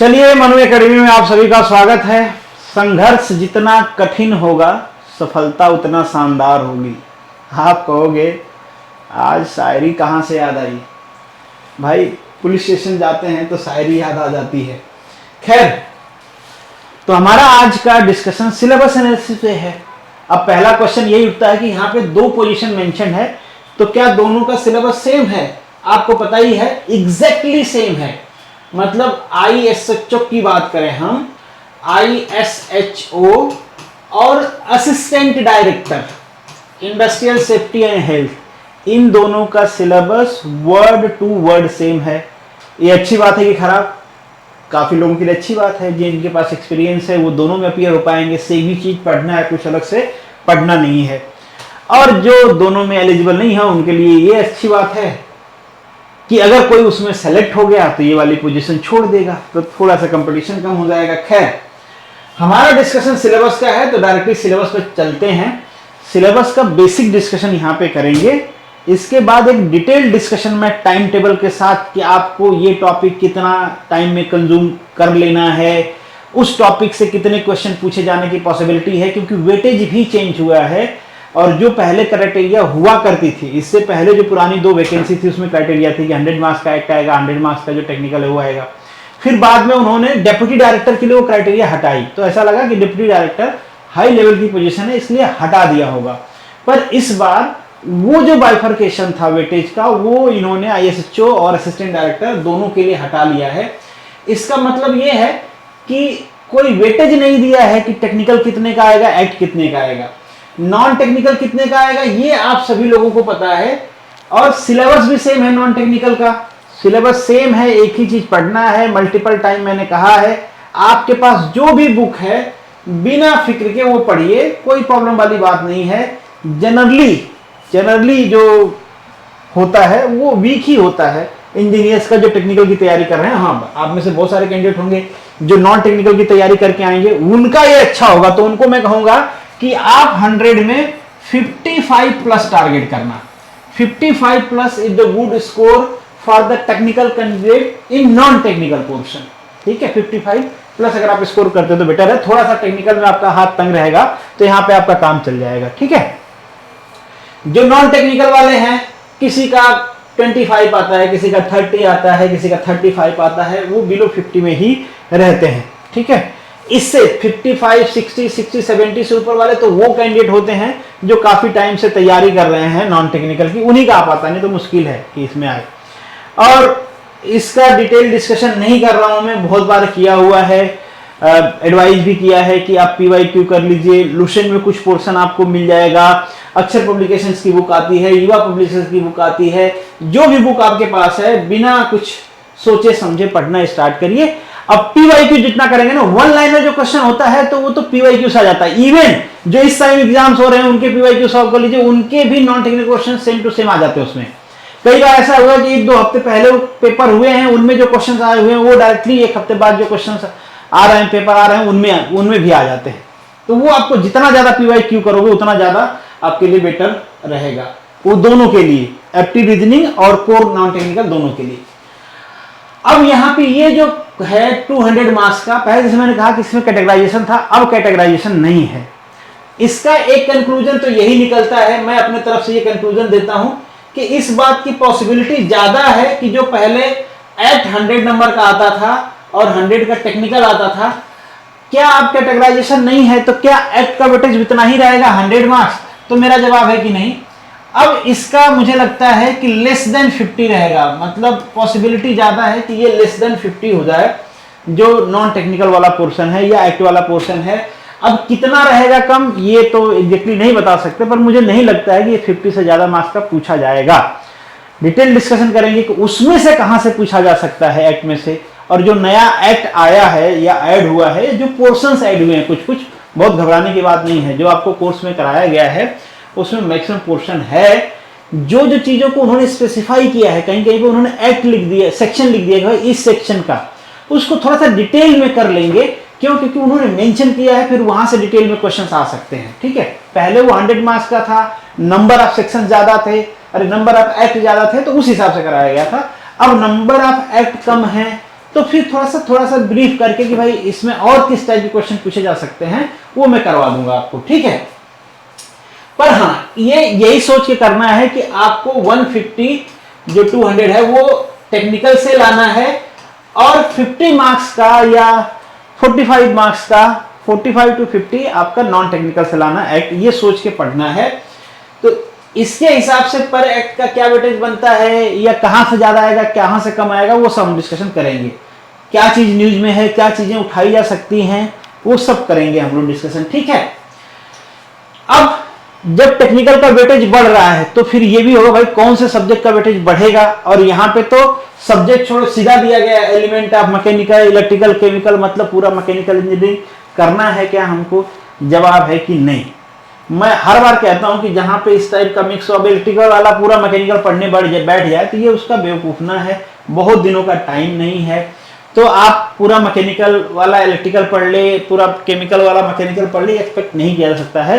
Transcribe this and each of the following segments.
चलिए, मनु एकेडमी में आप सभी का स्वागत है। संघर्ष जितना कठिन होगा, सफलता उतना शानदार होगी। आप कहोगे आज शायरी कहाँ से याद आई? भाई, पुलिस स्टेशन जाते हैं तो शायरी याद आ जाती है। खैर, तो हमारा आज का डिस्कशन सिलेबस एनालिसिस पे है। अब पहला क्वेश्चन यही उठता है कि यहाँ पे दो पोजीशन मेंशन है, तो क्या दोनों का सिलेबस सेम है? आपको पता ही है, एग्जैक्टली सेम है। मतलब ISHO की बात करें हम, ISHO और assistant director industrial safety and health, इन दोनों का syllabus word to word same है। ये अच्छी बात है कि खराब? काफी लोगों के लिए अच्छी बात है। जिनके पास एक्सपीरियंस है वो दोनों में अपीयर हो पाएंगे। सेम ही चीज पढ़ना है, कुछ अलग से पढ़ना नहीं है। और जो दोनों में एलिजिबल नहीं है उनके लिए ये अच्छी बात है कि अगर कोई उसमें सेलेक्ट हो गया तो ये वाली पोजीशन छोड़ देगा, तो थोड़ा सा कंपटीशन कम हो जाएगा। खैर, हमारा डिस्कशन सिलेबस का है तो डायरेक्टली सिलेबस पे चलते हैं। सिलेबस का बेसिक डिस्कशन यहाँ पे करेंगे। इसके बाद एक डिटेल डिस्कशन में टाइम टेबल के साथ कि आपको ये टॉपिक कितना टाइम में कंज्यूम कर लेना है, उस टॉपिक से कितने क्वेश्चन पूछे जाने की पॉसिबिलिटी है, क्योंकि वेटेज भी चेंज हुआ है। और जो पहले क्राइटेरिया हुआ करती थी, इससे पहले जो पुरानी दो वैकेंसी थी उसमें क्राइटेरिया थी कि 100 मार्क्स का एक्ट आएगा, 100 मार्क्स का जो टेक्निकल है वो आएगा। फिर बाद में उन्होंने डेप्यूटी डायरेक्टर के लिए वो क्राइटेरिया हटाई, तो ऐसा लगा कि डेप्यूटी डायरेक्टर हाई लेवल की पोजीशन है इसलिए हटा दिया होगा। पर इस बार वो जो बाइफर्केशन था वेटेज का, वो इन्होंने ISHO और असिस्टेंट डायरेक्टर दोनों के लिए हटा लिया है। इसका मतलब ये है कि कोई वेटेज नहीं दिया है कि टेक्निकल कितने का आएगा, एक्ट कितने का आएगा, नॉन टेक्निकल कितने का आएगा, ये आप सभी लोगों को पता है। और सिलेबस भी सेम है, नॉन टेक्निकल का सिलेबस सेम है, एक ही चीज पढ़ना है। मल्टीपल टाइम मैंने कहा है, आपके पास जो भी बुक है बिना फिक्र के वो पढ़िए, कोई प्रॉब्लम वाली बात नहीं है। जनरली जो होता है वो वीक ही होता है। इंजीनियर्स का जो टेक्निकल की तैयारी कर रहे हैं, हाँ, आप में से बहुत सारे कैंडिडेट होंगे जो नॉन टेक्निकल की तैयारी करके आएंगे, उनका ये अच्छा होगा। तो उनको मैं कहूंगा कि आप 100 में 55 प्लस टारगेट करना। 55 plus is the good score for the technical candidate in non technical portion. ठीक है, 55 प्लस अगर आप स्कोर करते हो तो बेटर है। थोड़ा सा टेक्निकल में आपका हाथ तंग रहेगा तो यहां पे आपका काम चल जाएगा। ठीक है, जो नॉन टेक्निकल वाले हैं, किसी का 25 आता है, किसी का 30 आता है, किसी का 35 आता है, वो बिलो 50 में ही रहते हैं। ठीक है, इससे 55, 60, 60, 70 से ऊपर वाले तो वो कैंडिडेट होते हैं जो काफी टाइम से तैयारी कर रहे हैं नॉन टेक्निकल की, उन्हीं का आ पाता, नहीं तो मुश्किल है कि इसमें आए। और इसका डिटेल डिस्कशन नहीं कर रहा हूं मैं, बहुत बार किया हुआ है, एडवाइस भी किया है कि आप PYQ कर लीजिए। लुसेंट में कुछ पोर्शन आपको मिल जाएगा, अक्षर पब्लिकेशंस की बुक आती है, युवा पब्लिकेशंस की बुक आती है। जो भी बुक आपके पास है, बिना कुछ सोचे समझे पढ़ना स्टार्ट करिए। अब PYQ जितना करेंगे ना, वन लाइनर जो क्वेश्चन होता है तो वो तो PYQ से आ जाता है। इवन जो इस टाइम एग्जाम्स हो रहे हैं उनके PYQ सॉल्व कर लीजिए, उनके भी non technical question same to same आ जाते हैं उसमें। कई बार ऐसा हुआ कि 1-2 हफ्ते पहले पेपर हुए हैं, उनमें जो क्वेश्चन आए हुए हैं वो डायरेक्टली 1 हफ्ते बाद जो क्वेश्चन आ रहे हैं, पेपर आ रहे हैं, उनमें भी आ जाते हैं। तो वो आपको जितना ज्यादा PYQ करोगे उतना ज्यादा आपके लिए बेटर रहेगा, वो दोनों के लिए, एप्टीट्यूड रीजनिंग और कोर नॉन टेक्निकल दोनों के लिए। अब यहाँ पे ये जो है 200 मार्क्स का, पहले जैसे मैंने कहा कि इसमें कैटेगराइजेशन था, अब कैटेगराइजेशन नहीं है। इसका एक कंक्लूजन तो यही निकलता है, मैं अपने तरफ से ये कंक्लूजन देता हूं कि इस बात की पॉसिबिलिटी ज्यादा है कि जो पहले एक्ट 100 नंबर का आता था और 100 का टेक्निकल आता था, क्या अब कैटेगराइजेशन नहीं है तो क्या एक्ट का वेटेज उतना ही रहेगा 100 मार्क्स? तो मेरा जवाब है कि नहीं। अब इसका मुझे लगता है कि लेस देन 50 रहेगा, मतलब पॉसिबिलिटी ज्यादा है कि ये लेस देन 50 हो जाए जो नॉन टेक्निकल वाला पोर्शन है या एक्ट वाला पोर्शन है। अब कितना रहेगा कम ये तो एग्जैक्टली नहीं बता सकते, पर मुझे नहीं लगता है कि ये 50 से ज्यादा मार्क्स का पूछा जाएगा। डिटेल डिस्कशन करेंगे कि उसमें से कहां से पूछा जा सकता है एक्ट में से, और जो नया एक्ट आया है या ऐड हुआ है, जो पोर्शंस ऐड हुए हैं कुछ, बहुत घबराने की बात नहीं है। जो आपको कोर्स में कराया गया है उसमें मैक्सिमम पोर्शन है। जो चीजों को उन्होंने स्पेसिफाई किया है, कहीं कहीं पे उन्होंने एक्ट लिख दिया, सेक्शन लिख दिया है इस सेक्शन का, उसको थोड़ा सा डिटेल में कर लेंगे। क्यों? क्योंकि उन्होंने मेंशन किया है, फिर वहां से डिटेल में क्वेश्चंस आ सकते हैं। ठीक है, पहले वो 100 मार्क्स का था, नंबर ऑफ सेक्शन ज्यादा थे, अरे नंबर ऑफ एक्ट ज्यादा थे, तो उस हिसाब से कराया गया था। अब नंबर ऑफ एक्ट कम है, तो फिर थोड़ा सा ब्रीफ करके कि भाई इसमें और किस टाइप के क्वेश्चन पूछे जा सकते हैं वो मैं करवा दूंगा आपको, ठीक है। पर हाँ, ये यही सोच के करना है कि आपको 150 जो 200 है वो टेक्निकल से लाना है, और 50 मार्क्स का या 45 मार्क्स का 45 to 50 आपका नॉन टेक्निकल से लाना एक्ट, ये सोच के पढ़ना है। तो इसके हिसाब से पर एक्ट का क्या वेटेज बनता है या कहां से ज्यादा आएगा कहां से कम आएगा वो सब हम डिस्कशन करेंगे। क्या चीज न्यूज में है, क्या चीजें उठाई जा सकती हैं, वो सब करेंगे हम लोग डिस्कशन, ठीक है। अब जब टेक्निकल का वेटेज बढ़ रहा है तो फिर ये भी होगा भाई कौन से सब्जेक्ट का वेटेज बढ़ेगा, और यहाँ पे तो सब्जेक्ट छोड़ो सीधा दिया गया element of mechanical, electrical, chemical, मतलब पूरा मैकेनिकल इंजीनियरिंग करना है क्या हमको, जवाब है कि नहीं। मैं हर बार कहता हूं कि जहां पे इस टाइप का मिक्स ऑफ इलेक्ट्रिकल वाला पूरा मैकेनिकल पढ़ने बैठ जाए तो ये उसका बेवकूफना है, बहुत दिनों का टाइम नहीं है। तो आप पूरा मैकेनिकल वाला इलेक्ट्रिकल पढ़ ले, पूरा केमिकल वाला मैकेनिकल पढ़ ले, एक्सपेक्ट नहीं किया जा सकता है।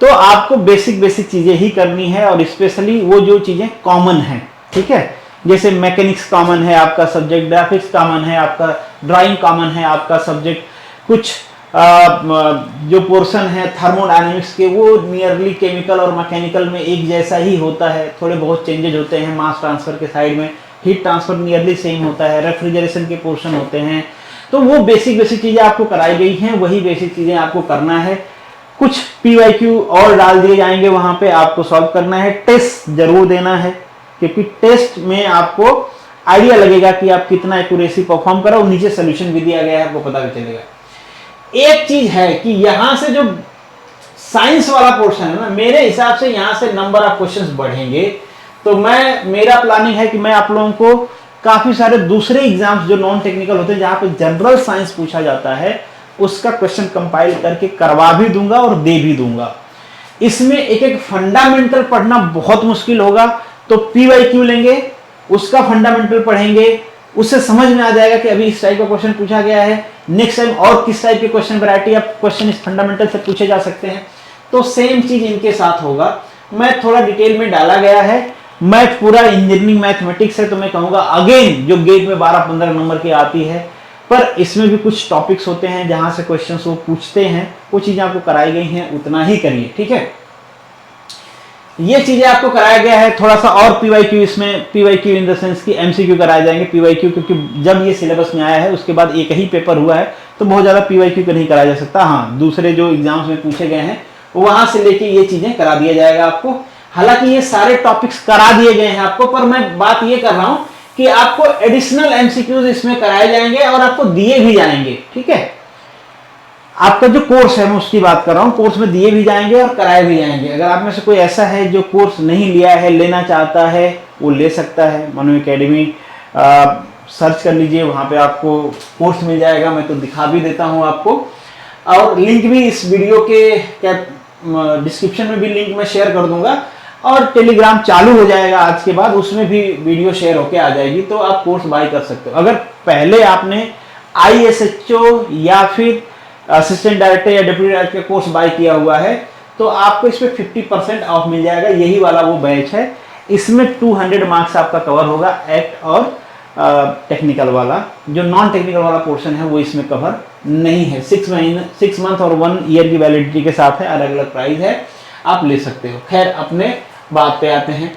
तो आपको बेसिक चीजें ही करनी है, और स्पेशली वो जो चीजें कॉमन है, ठीक है। जैसे मैकेनिक्स कॉमन है आपका सब्जेक्ट, ग्राफिक्स कॉमन है आपका, ड्राइंग कॉमन है आपका सब्जेक्ट, कुछ जो पोर्शन है थर्मोडायनेमिक्स के वो नियरली केमिकल और मैकेनिकल में एक जैसा ही होता है, थोड़े बहुत चेंजेज होते हैं मास ट्रांसफर के साइड में, हीट ट्रांसफर नियरली सेम होता है, रेफ्रिजरेशन के पोर्शन होते हैं। तो वो बेसिक चीजें आपको कराई गई हैं, वही बेसिक चीजें आपको करना है। कुछ पीवाईक्यू और डाल दिए जाएंगे वहां पे, आपको सॉल्व करना है, टेस्ट जरूर देना है, क्योंकि टेस्ट में आपको आइडिया लगेगा कि आप कितना एक्यूरेसी परफॉर्म करो, और नीचे सोल्यूशन भी दिया गया है, आपको पता भी चलेगा। एक चीज है कि यहां से जो साइंस वाला पोर्शन है ना, मेरे हिसाब से यहां से नंबर ऑफ क्वेश्चंस बढ़ेंगे। तो मेरा प्लानिंग है कि मैं आप लोगों को काफी सारे दूसरे एग्जाम्स जो नॉन टेक्निकल होते हैं जहां पे जनरल साइंस पूछा जाता है उसका क्वेश्चन कंपाइल करके करवा भी दूंगा और दे भी दूंगा। इसमें एक फंडामेंटल पढ़ना बहुत मुश्किल होगा, तो पीवाईक्यू लेंगे, उसका फंडामेंटल पढ़ेंगे, उससे समझ में आ जाएगा कि अभी इस टाइप का क्वेश्चन पूछा गया है, नेक्स्ट टाइम और किस टाइप के क्वेश्चन वैरायटी ऑफ क्वेश्चन इस फंडामेंटल से पूछे जा सकते हैं। तो सेम चीज इनके साथ होगा। मैं थोड़ा डिटेल में डाला गया है, मैथ पूरा इंजीनियरिंग मैथमेटिक्स है, तो मैं कहूंगा अगेन जो गेट में 12-15 नंबर की आती है, पर इसमें भी कुछ टॉपिक्स होते हैं जहां से क्वेश्चंस वो पूछते हैं, वो चीजें आपको कराई गई हैं, उतना ही करिए, ठीक है। ये चीजें आपको कराया गया है। थोड़ा सा और पीवाईक्यू, इसमें पीवाईक्यू इन द सेंस की एमसीक्यू कराए जाएंगे। पीवाईक्यू क्योंकि जब ये सिलेबस में आया है उसके बाद एक ही पेपर हुआ है, तो बहुत ज्यादा पीवाईक्यू का नहीं कराया जा सकता। हाँ, दूसरे जो एग्जाम्स में पूछे गए हैं वहां से लेके ये चीजें करा दिया जाएगा आपको। हालांकि ये सारे टॉपिक्स करा दिए गए हैं आपको, पर मैं बात ये कर रहा हूं कि आपको एडिशनल एमसीक्यूज इसमें कराए जाएंगे और आपको दिए भी जाएंगे, ठीक है। आपका जो कोर्स है मैं उसकी बात कर रहा हूं, कोर्स में दिए भी जाएंगे और कराए भी जाएंगे। अगर आप में से कोई ऐसा है जो कोर्स नहीं लिया है, लेना चाहता है, वो ले सकता है। मनु एकेडमी सर्च कर लीजिए, वहां पे आपको कोर्स मिल जाएगा। मैं तो दिखा भी देता हूं आपको, और लिंक भी इस वीडियो के डिस्क्रिप्शन में भी लिंक मैं शेयर कर दूंगा, और टेलीग्राम चालू हो जाएगा आज के बाद, उसमें भी वीडियो शेयर होके आ जाएगी, तो आप कोर्स बाय कर सकते हो। अगर पहले आपने ISHO या फिर असिस्टेंट डायरेक्टर या डिप्टी डायरेक्टर का कोर्स बाय किया हुआ है तो आपको इस पे 50% ऑफ मिल जाएगा। यही वाला वो बैच है, इसमें 200 मार्क्स आपका कवर होगा, एक्ट और टेक्निकल वाला। जो नॉन टेक्निकल वाला पोर्शन है वो इसमें कवर नहीं है। 6 मंथ और 1 ईयर की वैलिडिटी के साथ है, अलग अलग प्राइस है, आप ले सकते हो। खैर, अपने बात पे आते हैं।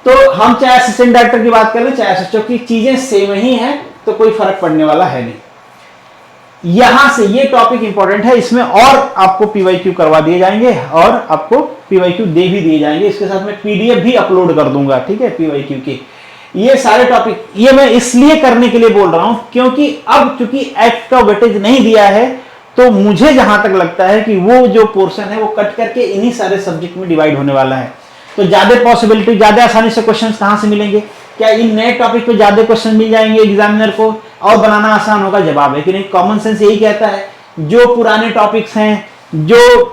तो हम चाहे असिस्टेंट डायरेक्टर की बात करें चाहे SHO की, चीजें सेम ही है, तो कोई फर्क पड़ने वाला है नहीं। यहां से ये टॉपिक इंपॉर्टेंट है, इसमें और आपको पीवाईक्यू करवा दिए जाएंगे और आपको पीवाईक्यू दे भी दिए जाएंगे। इसके साथ मैं PDF भी अपलोड कर दूंगा, ठीक है, पीवाईक्यू के। ये सारे टॉपिक ये मैं इसलिए करने के लिए बोल रहा हूं क्योंकि अब चूंकि एक्ट का वेटेज नहीं दिया है, तो मुझे जहां तक लगता है कि वो जो पोर्शन है वो कट करके इन्हीं सारे सब्जेक्ट में डिवाइड होने वाला है। तो ज्यादा पॉसिबिलिटी, ज्यादा आसानी से क्वेश्चन कहां से मिलेंगे? क्या इन नए टॉपिक पे ज्यादा क्वेश्चन मिल जाएंगे एग्जामिनर को और बनाना आसान होगा? जवाब है कि नहीं। कॉमन सेंस यही कहता है, जो पुराने टॉपिक्स हैं, जो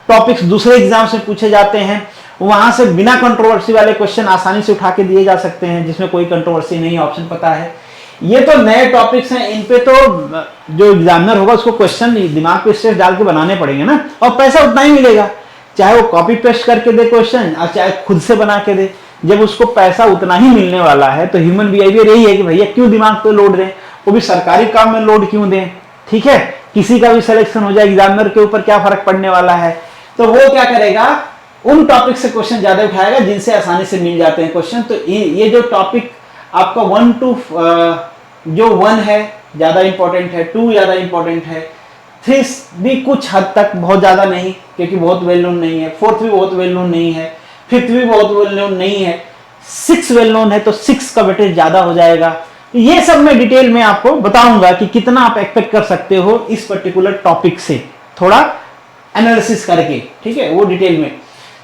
टॉपिक्स दूसरे एग्जाम से पूछे जाते हैं, वहां से बिना कंट्रोवर्सी वाले क्वेश्चन आसानी से उठा के दिए जा सकते हैं, जिसमें कोई कंट्रोवर्सी नहीं, ऑप्शन पता है। ये तो नए टॉपिक्स हैं, इन पे तो जो एग्जामिनर होगा उसको क्वेश्चन दिमाग पे स्ट्रेस डाल के बनाने पड़ेंगे ना, और पैसा उतना ही मिलेगा, चाहे वो कॉपी पेस्ट करके दे क्वेश्चन और चाहे खुद से बना के दे। जब उसको पैसा उतना ही मिलने वाला है तो ह्यूमन बिहेवियर यही है कि भैया क्यों दिमाग पे लोड दें, वो भी सरकारी काम में लोड क्यों दें, ठीक है, किसी का भी सिलेक्शन हो जाए, एग्जामिनर के ऊपर क्या फर्क पड़ने वाला है। तो वो क्या करेगा, उन टॉपिक से क्वेश्चन ज्यादा उठाएगा जिनसे आसानी से मिल जाते हैं क्वेश्चन। तो ये जो टॉपिक आपका 1 to जो 1 है ज्यादा इंपॉर्टेंट है, 2 ज्यादा इंपॉर्टेंट है, 3 भी कुछ हद तक, बहुत ज्यादा नहीं क्योंकि बहुत वेल नोन नहीं है, 4th भी बहुत वेल नोन नहीं है, 5th भी बहुत वेल नोन नहीं है, 6 वेल नोन है तो 6 का वेटेज ज्यादा हो जाएगा। ये सब मैं डिटेल में आपको बताऊंगा कि कितना आप एक्सपेक्ट कर सकते हो इस पर्टिकुलर टॉपिक से, थोड़ा एनालिसिस करके, ठीक है, वो डिटेल में।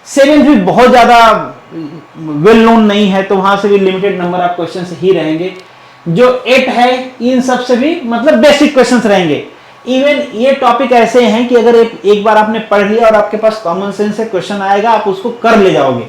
7th भी बहुत ज्यादा वेल नोन नहीं है तो वहां से भी लिमिटेड नंबर ऑफ क्वेश्चन ही रहेंगे। जो 8 है इन सब से भी मतलब बेसिक क्वेश्चंस रहेंगे। इवन ये टॉपिक ऐसे हैं कि अगर एक बार आपने पढ़ लिया और आपके पास कॉमन सेंस से क्वेश्चन आएगा, आप उसको कर ले जाओगे।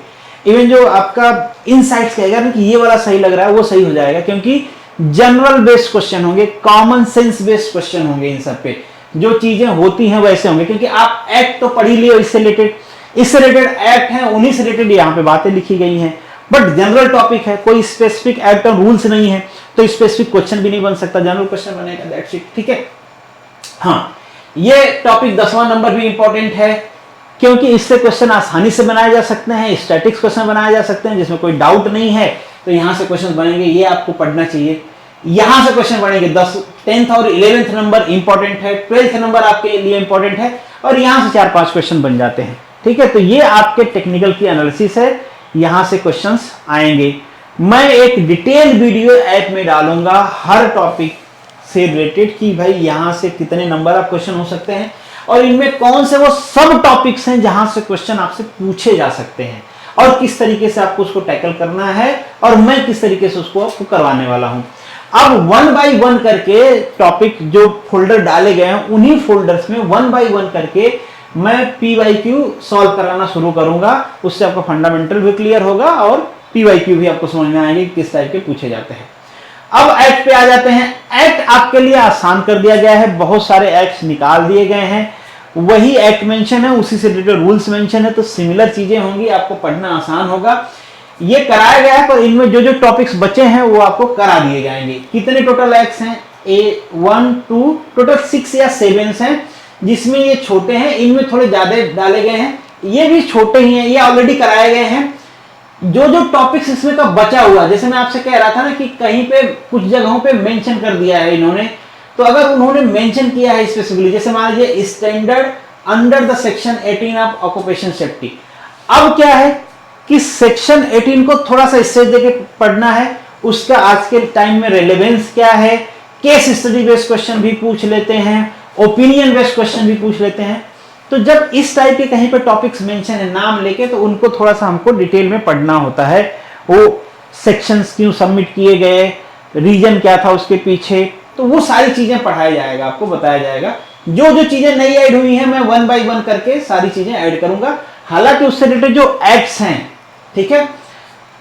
इवन जो आपका इनसाइट्स कहेगा ना कि ये वाला सही लग रहा है, वो सही हो जाएगा, क्योंकि जनरल बेस्ड क्वेश्चन होंगे, कॉमन सेंस बेस्ड क्वेश्चन होंगे। इन सब पे जो चीजें होती हैं वैसे होंगे, क्योंकि आप एक्ट तो पढ़ ही लियो, इससे रिलेटेड एक्ट है, उन्हीं से रिलेटेड यहाँ पे बातें लिखी गई हैं। बट जनरल टॉपिक है, कोई स्पेसिफिक एक्ट और रूल्स नहीं है, तो स्पेसिफिक क्वेश्चन भी नहीं बन सकता, जनरल क्वेश्चन बनेगा, दैट्स इट, ठीक है। हाँ, ये टॉपिक 10वां नंबर भी इंपॉर्टेंट है, क्योंकि इससे क्वेश्चन आसानी से बनाए जा सकते हैं, स्टैटिक्स क्वेश्चन बनाए जा सकते हैं जिसमें कोई डाउट नहीं है, तो यहां से क्वेश्चन बनेंगे, ये आपको पढ़ना चाहिए। यहां से क्वेश्चन बनेंगे 10th और 11th नंबर इंपॉर्टेंट है, 12th नंबर आपके लिए इंपॉर्टेंट है, और यहां से 4-5 क्वेश्चन बन जाते हैं, ठीक है। तो ये आपके टेक्निकल की एनालिसिस है, यहां से क्वेश्चंस आएंगे। मैं एक डिटेल वीडियो ऐप में डालूंगा हर टॉपिक से रिलेटेड कि भाई यहां से कितने नंबर ऑफ क्वेश्चन हो सकते हैं और इनमें कौन से वो सब टॉपिक्स हैं जहां से क्वेश्चन आपसे पूछे जा सकते हैं, और किस तरीके से आपको उसको टैकल करना है, और मैं किस तरीके से उसको आपको करवाने वाला हूं। अब 1 by 1 करके टॉपिक जो फोल्डर डाले गए हैं, उन्हीं फोल्डर्स में 1 by 1 करके मैं PYQ सॉल्व कराना शुरू करूंगा। उससे आपका फंडामेंटल भी क्लियर होगा और PYQ भी आपको समझ में आएंगे किस टाइप के पूछे जाते हैं। अब एक्ट पे आ जाते हैं। एक्ट आपके लिए आसान कर दिया गया है, बहुत सारे एक्ट निकाल दिए गए हैं, वही एक्ट मेंशन है, उसी से रिलेटेड रूल्स मेंशन है, तो सिमिलर चीजें होंगी, आपको पढ़ना आसान होगा। ये कराया गया है, पर इनमें जो जो टॉपिक्स बचे हैं वो आपको करा दिए जाएंगे। कितने टोटल एक्ट्स हैं? 1 2 टोटल 6 या 7 हैं, जिसमें ये छोटे हैं, इनमें थोड़े ज्यादा डाले गए हैं, ये भी छोटे ही हैं, ये ऑलरेडी कराए गए हैं। जो जो टॉपिक्स इसमें का बचा हुआ, जैसे मैं आपसे कह रहा था ना कि कहीं पे कुछ जगहों पे मेंशन कर दिया है इन्होंने, तो अगर उन्होंने मेंशन किया है स्पेसिफिकली, जैसे मान लीजिए standard under the section 18 of occupation safety, अब क्या है कि सेक्शन 18 को थोड़ा सा स्टेज देके पढ़ना है, उसका आज के टाइम में रेलेवेंस क्या है, केस स्टडी बेस्ड क्वेश्चन भी पूछ लेते हैं, ओपिनियन बेस्ड क्वेश्चन भी पूछ लेते हैं। तो जब इस टाइप के कहीं पे टॉपिक्स मेंशन है नाम लेके, तो उनको थोड़ा सा हमको डिटेल में पढ़ना होता है, वो सेक्शंस क्यों सबमिट किए गए, रीजन क्या था उसके पीछे, तो वो सारी चीजें पढ़ाया जाएगा, आपको बताया जाएगा। जो जो चीजें नई ऐड हुई हैं मैं 1 by 1 करके सारी चीजें ऐड करूंगा। हालांकि उससे रिलेटेड जो एक्ट्स हैं, ठीक है,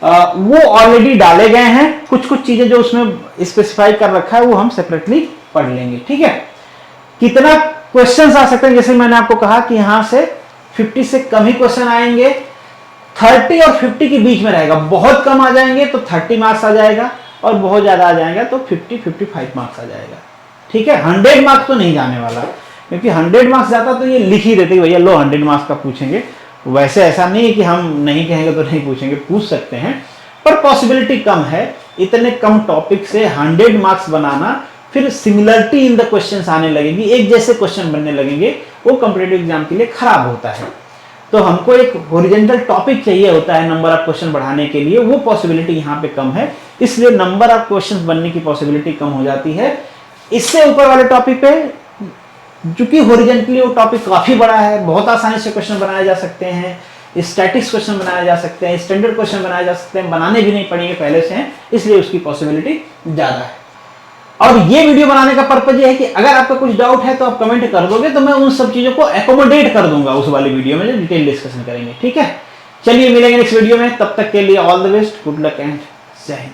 वो ऑलरेडी डाले गए हैं, कुछ कुछ चीजें जो उसमें स्पेसिफाई कर रखा है वो हम सेपरेटली पढ़ लेंगे, ठीक है। कितना क्वेश्चंस आ सकते हैं, जैसे मैंने आपको कहा कि यहां से 50 से कम ही क्वेश्चन आएंगे, 30 और 50 के बीच में रहेगा। बहुत कम आ जाएंगे तो 30 मार्क्स आ जाएगा, और बहुत ज्यादा आ जाएगा तो 50-55 मार्क्स आ जाएगा, ठीक है। 100 मार्क्स तो नहीं जाने वाला, क्योंकि 100 मार्क्स जाता तो ये लिख ही देते भैया लो 100 मार्क्स का पूछेंगे। वैसे ऐसा नहीं है कि हम नहीं कहेंगे तो नहीं पूछेंगे, पूछ सकते हैं, पर पॉसिबिलिटी कम है। इतने कम टॉपिक से 100 मार्क्स बनाना, फिर सिमिलरिटी इन द क्वेश्चंस आने लगेगी, एक जैसे क्वेश्चन बनने लगेंगे, वो कॉम्पिटिटिव एग्जाम के लिए खराब होता है। तो हमको एक हॉरिजॉन्टल टॉपिक चाहिए होता है नंबर ऑफ क्वेश्चन बढ़ाने के लिए, वो पॉसिबिलिटी यहाँ पे कम है, इसलिए नंबर ऑफ क्वेश्चन बनने की पॉसिबिलिटी कम हो जाती है। इससे ऊपर वाले टॉपिक पे चूंकि हॉरिजॉन्टली वो टॉपिक काफी बड़ा है, बहुत आसानी से क्वेश्चन बनाए जा सकते हैं, स्टैटिक्स क्वेश्चन बनाए जा सकते हैं, स्टैंडर्ड क्वेश्चन बनाए जा सकते हैं, बनाने भी नहीं पड़ेंगे पहले से, इसलिए उसकी पॉसिबिलिटी ज्यादा है। और ये वीडियो बनाने का पर्पज ये है कि अगर आपका कुछ डाउट है तो आप कमेंट कर दोगे, तो मैं उन सब चीजों को एकोमोडेट कर दूंगा उस वाली वीडियो में जो डिटेल डिस्कशन करेंगे, ठीक है। चलिए मिलेंगे नेक्स्ट वीडियो में, तब तक के लिए all the best, good luck and जय हिंद।